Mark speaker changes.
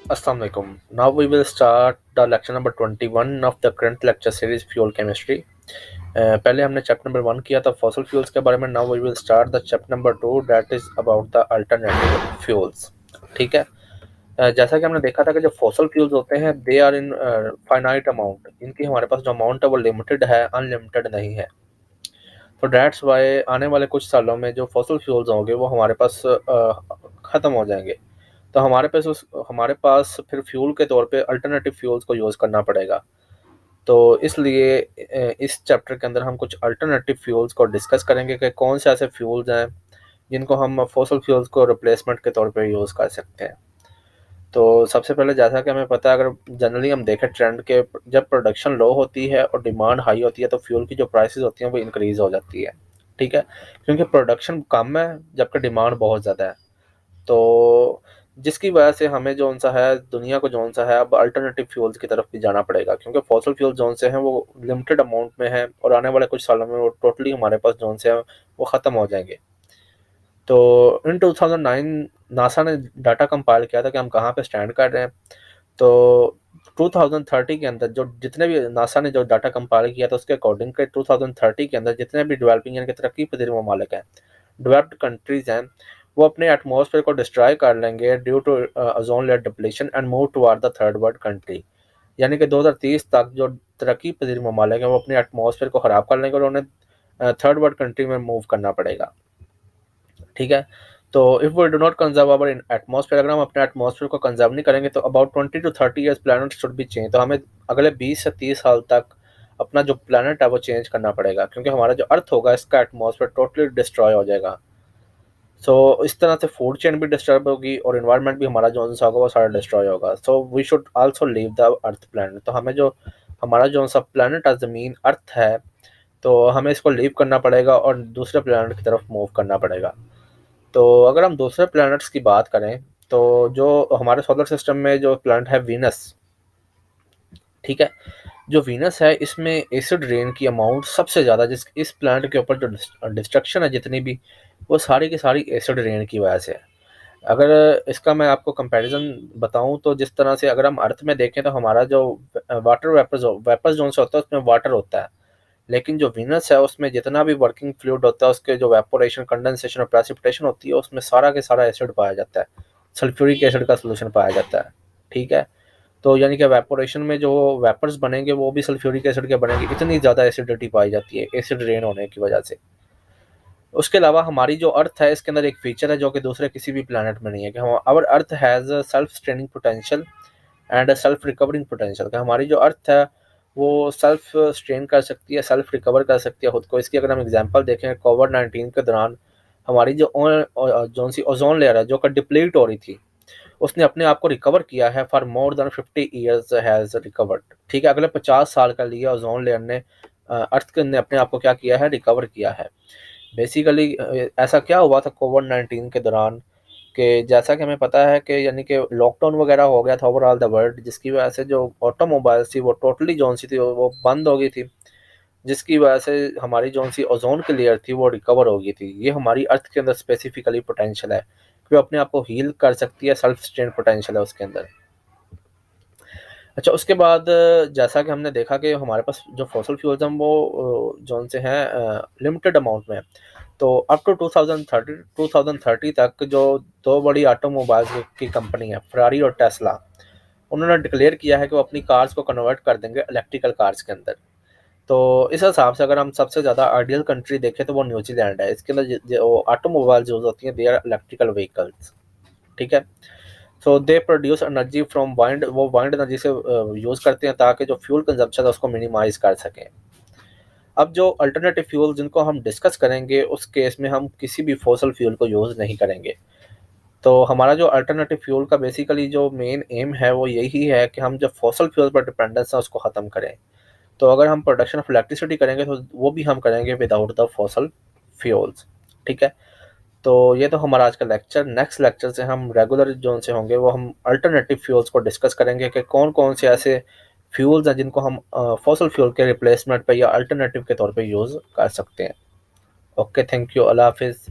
Speaker 1: Assalamu alaikum. Now we will start the lecture number 21 of the current lecture series Fuel Chemistry. पहले हमने chapter number 1 किया था fossil fuels के बारे में. Now we will start the chapter number 2 that is about the alternative fuels. ठीक है. जैसा कि हमने देखा था कि जो फॉसल फ्यूल्स होते हैं they are in finite amount. इनकी हमारे पास जो अमाउंट है वो लिमिटेड है, अनलिमिटेड नहीं है. तो दैट्स वाई आने वाले कुछ सालों में जो फॉसल फ्यूल्स होंगे वो हमारे पास ख़त्म हो जाएंगे. तो हमारे पास फिर फ्यूल के तौर पे अल्टरनेटिव फ्यूल्स को यूज़ करना पड़ेगा. तो इसलिए इस चैप्टर के अंदर हम कुछ अल्टरनेटिव फ्यूल्स को डिस्कस करेंगे कि कौन से ऐसे फ्यूल्स हैं जिनको हम फॉसल फ्यूल्स को रिप्लेसमेंट के तौर पे यूज़ कर सकते हैं. तो सबसे पहले जैसा कि हमें पता है, अगर जनरली हम देखें ट्रेंड के, जब प्रोडक्शन लो होती है और डिमांड हाई होती है तो फ्यूल की जो प्राइसेस होती हैं वो इंक्रीज़ हो जाती है. ठीक है, क्योंकि प्रोडक्शन कम है जबकि डिमांड बहुत ज़्यादा है. तो जिसकी वजह से हमें जो सा है दुनिया को जो सा है अब अल्टरनेटिव फ्यूल्स की तरफ भी जाना पड़ेगा, क्योंकि फॉसल फ्यूल जोन से हैं वो लिमिटेड अमाउंट में है और आने वाले कुछ सालों में वो टोटली हमारे पास जोन से हैं वो ख़त्म हो जाएंगे. तो इन 2009 नासा ने डाटा कंपाइल किया था कि हम कहाँ पे स्टैंड कर रहे हैं. तो 2030 के अंदर जो जितने भी नासा ने जो डाटा कंपाइल किया था उसके अकॉर्डिंग के 2030 के अंदर जितने भी डेवलपिंग यानी कि तरक्की पजीर ममालिक हैं, डेवलप्ड कंट्रीज हैं, वो अपने एटमॉस्फेयर को डिस्ट्रॉय कर लेंगे due to ozone layer depletion and move toward the third world country. यानी कि 2030 तक जो तरक्की पजीर ममालिक हैं वो अपने एटमॉस्फेयर को ख़राब कर लेंगे और उन्हें थर्ड वर्ल्ड कंट्री में मूव करना पड़ेगा. ठीक है. तो if we do not conserve our atmosphere, अगर हम अपने एटमॉस्फेयर को कंजर्व नहीं करेंगे तो about 20 to 30 years planet should be change. तो हमें अगले 20 से 30 साल तक अपना जो प्लानट है वो चेंज करना पड़ेगा, क्योंकि हमारा जो अर्थ होगा इसका एटमॉस्फेयर टोटली डिस्ट्रॉय हो जाएगा. सो इस तरह से फूड चेन भी डिस्टर्ब होगी और इन्वायरमेंट भी हमारा जो सा होगा वो सारा डिस्ट्रॉय होगा. So we should also leave the earth planet. तो हमें जो हमारा जो सा प्लानट ज़मीन अर्थ है तो हमें इसको लीव करना पड़ेगा और दूसरे प्लानट की तरफ मूव करना पड़ेगा. तो अगर हम दूसरे प्लैनेट्स की बात करें तो जो हमारे सोलर सिस्टम में जो प्लैनेट है वीनस, ठीक है, जो वीनस है इसमें एसिड रेन की अमाउंट सबसे ज़्यादा, जिस इस प्लैनेट के ऊपर जो डिस्ट्रक्शन है जितनी भी, वो सारी की सारी एसिड रेन की वजह से है. अगर इसका मैं आपको कंपैरिजन बताऊं तो जिस तरह से अगर हम अर्थ में देखें तो हमारा जो वाटर वेपर्स जोन से होता है उसमें वाटर होता है, लेकिन जो वीनस है उसमें जितना भी वर्किंग फ्लूइड होता है उसके जो वेपोरेशन, कंडेंसेशन और प्रेसिपिटेशन होती है उसमें सारा के सारा एसिड पाया जाता है, सल्फ्यूरिक एसिड का सोल्यूशन पाया जाता है. ठीक है. तो यानी कि वेपोरेशन में जो वेपर्स बनेंगे वो भी सल्फ्यूरिक एसिड के बनेंगे, इतनी ज़्यादा एसिडिटी पाई जाती है एसिड रेन होने की वजह से. उसके अलावा हमारी जो अर्थ है इसके अंदर एक फीचर है जो कि दूसरे किसी भी प्लानट में नहीं है कि हम our earth has self straining potential and self recovering potential. हमारी जो अर्थ है वो सेल्फ स्ट्रेन कर सकती है, सेल्फ रिकवर कर सकती है खुद को. इसकी अगर हम एग्जांपल देखें कोविड-19 के दौरान हमारी जो सी ओजोन लेयर है जो कि डिप्लीट हो रही थी, उसने अपने आप को रिकवर किया है for more than 50 years has recovered. ठीक है, अगले 50 साल के लिए ओजोन लेयर ने अर्थ ने अपने आप को क्या किया है, रिकवर किया है. बेसिकली ऐसा क्या हुआ था कोविड-19 के दौरान कि जैसा कि हमें पता है कि यानी कि लॉकडाउन वगैरह हो गया था ओवरऑल द वर्ल्ड, जिसकी वजह से जो ऑटोमोबाइल्स थी वो टोटली जोन सी थी वो बंद हो गई थी, जिसकी वजह से हमारी जोन सी ओजोन की लेयर थी वो रिकवर हो गई थी. ये हमारी अर्थ के अंदर स्पेसिफिकली पोटेंशियल है कि वो अपने आप को हील कर सकती है, सेल्फ स्टेन पोटेंशियल है उसके अंदर. अच्छा, उसके बाद जैसा कि हमने देखा कि हमारे पास जो फॉसल फ्यूल्स हैं वो जोन से हैं लिमिटेड अमाउंट में. तो अप टू 2030 तक जो दो बड़ी ऑटोमोबाइल्स की कंपनी है फरारी और टेस्ला, उन्होंने डिक्लेयर किया है कि वो अपनी कार्स को कन्वर्ट कर देंगे इलेक्ट्रिकल कार्स के अंदर. तो इस हिसाब से अगर हम सबसे ज़्यादा आइडियल कंट्री देखें तो वो न्यूजीलैंड है. इसके अंदर जो ऑटोमोबाइल्स यूज़ होती हैं दे आर इलेक्ट्रिकल व्हीकल्स. ठीक है. So they produce energy from wind, वो वाइंड एनर्जी से यूज़ करते हैं ताकि जो फ्यूल कंजप्शन है उसको मिनिमाइज कर सकें. अब जो अल्टरनेटिव फ्यूल जिनको हम डिस्कस करेंगे उस केस में हम किसी भी फॉसल फ्यूल को यूज़ नहीं करेंगे. तो हमारा जो अल्टरनेटिव फ्यूल का बेसिकली जो मेन एम है वो यही है कि हम जो फॉसल फ्यूल पर डिपेंडेंस है उसको ख़त्म करें. तो अगर हम प्रोडक्शन ऑफ इलेक्ट्रिसिटी करेंगे तो वो भी हम करेंगे विदाउट द फॉसल फ्यूल्स. ठीक है. तो ये तो हमारा आज का लेक्चर. नेक्स्ट लेक्चर से हम रेगुलर जोन से होंगे वो हम अल्टरनेटिव फ्यूल्स को डिस्कस करेंगे कि कौन कौन से ऐसे फ्यूल्स हैं जिनको हम फॉसल फ्यूल के रिप्लेसमेंट पे या अल्टरनेटिव के तौर पे यूज़ कर सकते हैं. Okay, thank you. अल्लाह हाफिज़.